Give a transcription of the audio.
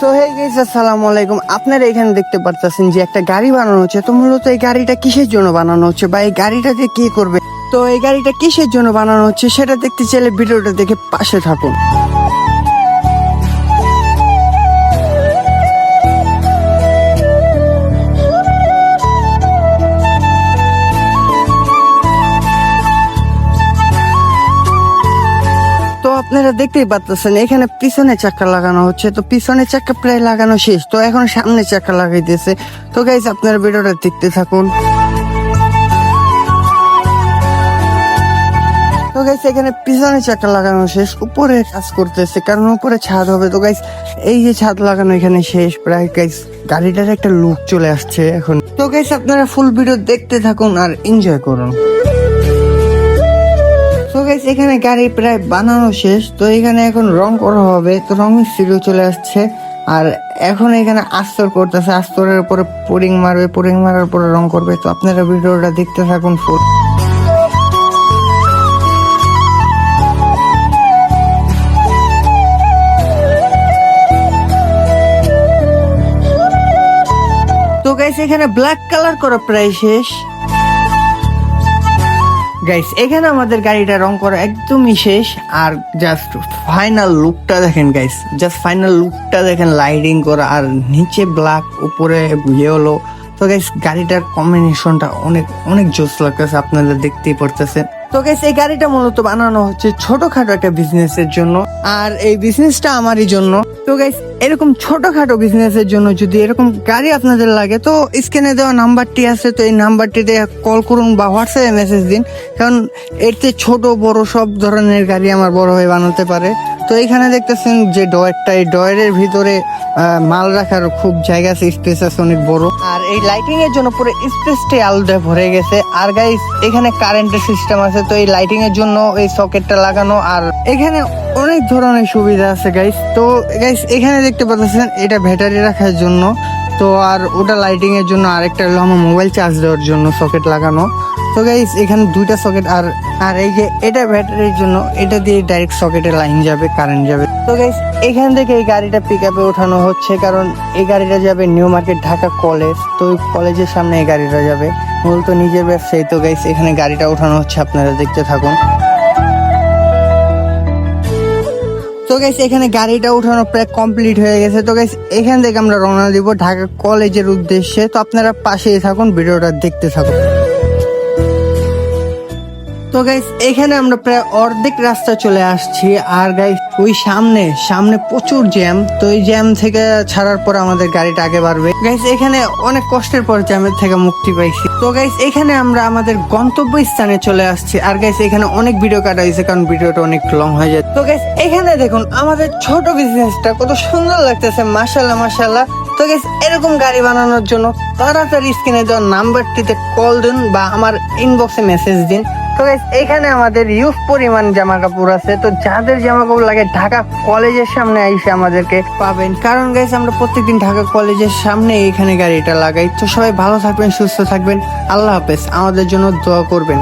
So hey guys, আসসালামু আলাইকুম। আপনারা এখানে দেখতে পারতেছেন যে একটা গাড়ি বানানো হচ্ছে। তো মূলত এই গাড়িটা কিসের জন্য বানানো হচ্ছে বা এই গাড়িটা দিয়ে কি করবে, তো এই গাড়িটা কিসের জন্য বানানো হচ্ছে সেটা দেখতে চাইলে ভিডিওটা দেখে পাশে থাকুন। তো আপনারা দেখতেই পাচ্ছেন এখানে পিছনে চাকা লাগানো হচ্ছে। তো পিছনে চাকা প্রায় লাগানো শেষ, তো এখন সামনে চাকা লাগাইতেছে। তো গাইস আপনারা ভিডিওটা দেখতে থাকুন। তো গাইস এখানে পিছনে চাকা লাগানো শেষ, উপরে কাজ করতেছে কারণ উপরে ছাদ হবে। তো গাইস এই যে ছাদ লাগানো এখানে শেষ প্রায়। গাইস গাড়িটার একটা লুক চলে আসছে এখন। তো গাইস আপনারা ফুল ভিডিও দেখতে থাকুন আর এনজয় করুন। তো গাইস এখানে গাড়ি প্রায় বানানো শেষ, তো এখানে এখন রং করা হবে। তো রং মিস্ত্রিও চলে আসছে আর এখন এখানে আস্তর করতেছে। আস্তরের উপরে পুরিং মারবে, পুরিং মারার পরে রং করবে। তো আপনারা ভিডিওটা দেখতে থাকুন ফুল। তো গাইস এখানে ব্ল্যাক কালার করা প্রায় শেষ। গাইস এখানে আমাদের গাড়িটা রং করা একদমই শেষ আর জাস্ট ফাইনাল লুকটা দেখেন গাইস, জাস্ট ফাইনাল লুকটা দেখেন, লাইটিং করা আর নিচে ব্ল্যাক উপরে ইয়েলো। তো গাইস গাড়িটার কম্বিনেশনটা অনেক অনেক জোস লাগতেছে, আপনারা দেখতেই পারতেছেন। তো গাইস এই গাড়িটা মূলত বানানো হচ্ছে ছোটখাটো একটা বিজনেসের জন্য আর এই বিজনেসটা আমারই জন্য। তো গাইস এরকম ছোটখাটো বিজনেসের জন্য যদি এরকম গাড়ি আপনাদের লাগে তো স্ক্রিনে দেওয়া নাম্বারটি আছে, তো এই নাম্বারটিতে কল করুন বা হোয়াটসঅ্যাপে মেসেজ দিন, কারণ এতে ছোট বড় সব ধরনের গাড়ি আমার বড় হয়ে বানাতে পারে। তো এখানে দেখতেছেন যে ডয়ারটা, এই ডয়ারের ভিতরে মাল রাখার খুব জায়গা আছে, স্পেস আছে অনেক বড়। আর এই লাইটিং এর জন্য পুরো স্পেসটাই আলাদা ভরে গেছে। আর গাইস এখানে কারেন্টের সিস্টেম আছে, তো এই লাইটিং এর জন্য এই সকেটটা লাগানো আর এখানে অনেক ধরনের সুবিধা আছে গাইস। তো গাইস এখানে দেখতে পাচ্ছেন এটা ব্যাটারি রাখার জন্য, তো আর ওটা লাইটিং এর জন্য, আরেকটা হলো আমার মোবাইল চার্জ দেওয়ার জন্য সকেট লাগানো। তো গাইস এখানে দুইটা সকেট আর আর এই যে এটা ব্যাটারির জন্য, এটা দিয়ে ডাইরেক্ট সকেটে লাইন যাবে, কারেন্ট যাবে। তো গাইস এখান থেকে এই গাড়িটা পিক আপে ওঠানো হচ্ছে, কারণ এই গাড়িটা যাবে নিউ মার্কেট ঢাকা কলেজ। তো ওই কলেজের সামনে এই গাড়িটা যাবে, মূলত নিজের ব্যবসায়ী। তো গাইস এখানে গাড়িটা ওঠানো হচ্ছে, আপনারা দেখতে থাকুন। তো গাইস এখানে গাড়িটা উঠানো প্রায় কমপ্লিট হয়ে গেছে। তো গাইস এখান থেকে আমরা রওনা দিব ঢাকা কলেজের উদ্দেশ্যে। তো আপনারা পাশেই থাকুন, ভিডিওটা দেখতে থাকুন। তো গাইস এখানে আমরা প্রায় অর্ধেক রাস্তা চলে আসছি আর গাইস ওই সামনে সামনে প্রচুর জ্যাম। তো এই জ্যাম থেকে ছাড়ার পর আমাদের গাড়িটা আগে বাড়বে। গাইস এখানে অনেক কষ্টের পর জ্যামের থেকে মুক্তি পাইছি। তো গাইস এখানে আমরা আমাদের গন্তব্য স্থানে চলে আসছি আর গাইস এখানে অনেক ভিডিও কাটা হয়েছে কারণ ভিডিওটা অনেক লং হয়ে যায়। তো গাইস এখানে দেখুন আমাদের ছোট বিজনেসটা কত সুন্দর লাগতেছে, মাশাআল্লাহ মাশাআল্লাহ। তো গাইস এরকম গাড়ি বানানোর জন্য তাড়াতাড়ি স্ক্রিনে দেওয়া নাম্বারটিতে কল দিন বা আমার ইনবক্সে মেসেজ দিন। তো গাইস এখানে আমাদের ইউজ পরিমাণ জামা কাপড় আছে, তো যাদের জামা কাপড় লাগে ঢাকা কলেজের সামনে এসে আমাদেরকে পাবেন, কারণ গাইস আমরা প্রত্যেকদিন ঢাকা কলেজের সামনে এখানে গাড়িটা লাগাই। তো সবাই ভালো থাকবেন, সুস্থ থাকবেন, আল্লাহ হাফেজ, আমাদের জন্য দোয়া করবেন।